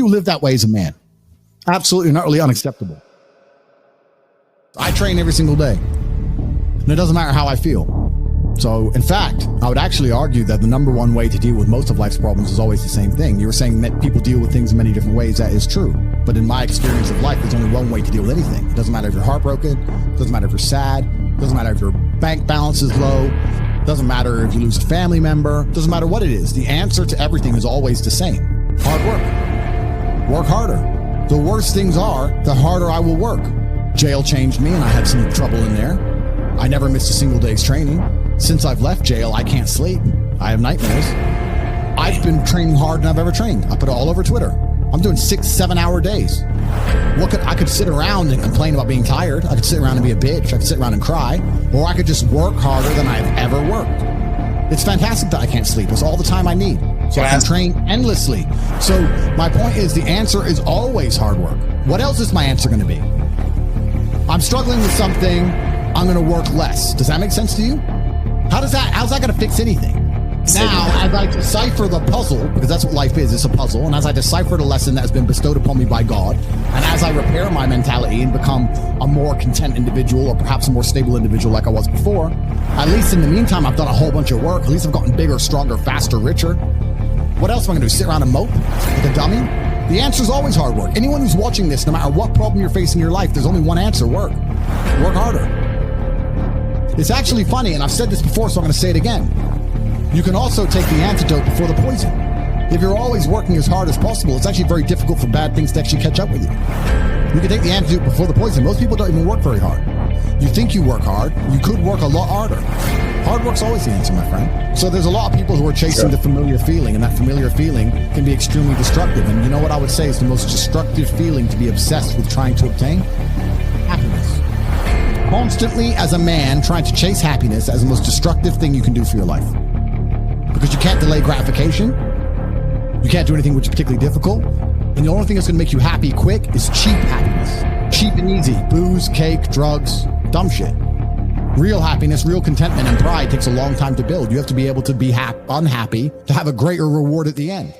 you live that way as a man. Absolutely not really unacceptable. I train every single day, and it doesn't matter how I feel. So, in fact, I would actually argue that the number one way to deal with most of life's problems is always the same thing. You were saying that people deal with things in many different ways. That is true. But in my experience of life, there's only one way to deal with anything. It doesn't matter if you're heartbroken. It doesn't matter if you're sad. It doesn't matter if your bank balance is low. It doesn't matter if you lose a family member. It doesn't matter what it is. The answer to everything is always the same. Hard work. Work harder. The worse things are, the harder I will work. Jail changed me, and I had some trouble in there. I never missed a single day's training. Since I've left jail, I can't sleep. I have nightmares. I've been training harder than I've ever trained. I put it all over Twitter. I'm doing 6-7 hour days. I could sit around and complain about being tired. I could sit around and be a bitch. I could sit around and cry. Or I could just work harder than I've ever worked. It's fantastic that I can't sleep. It's all the time I need. So I can train endlessly. So my point is, the answer is always hard work. What else is my answer going to be? I'm struggling with something. I'm going to work less. Does that make sense to you? How's that going to fix anything? Now, as I decipher the puzzle, because that's what life is, it's a puzzle, and as I decipher the lesson that has been bestowed upon me by God, and as I repair my mentality and become a more content individual, or perhaps a more stable individual like I was before, at least in the meantime, I've done a whole bunch of work. At least I've gotten bigger, stronger, faster, richer. What else am I going to do? Sit around and mope like a dummy? The answer is always hard work. Anyone who's watching this, no matter what problem you're facing in your life, there's only one answer: work. Work harder. It's actually funny, and I've said this before, so I'm going to say it again. You can also take the antidote before the poison. If you're always working as hard as possible, it's actually very difficult for bad things to actually catch up with you. You can take the antidote before the poison. Most people don't even work very hard. You think you work hard. You could work a lot harder. Hard work's always the answer, my friend. So there's a lot of people who are chasing the familiar feeling, and that familiar feeling can be extremely destructive. And you know what I would say is the most destructive feeling to be obsessed with trying to obtain? Happiness. Constantly, as a man, trying to chase happiness as the most destructive thing you can do for your life. Because you can't delay gratification. You can't do anything which is particularly difficult. And the only thing that's going to make you happy quick is cheap happiness. Cheap and easy. Booze, cake, drugs, dumb shit. Real happiness, real contentment, and pride takes a long time to build. You have to be able to be unhappy to have a greater reward at the end.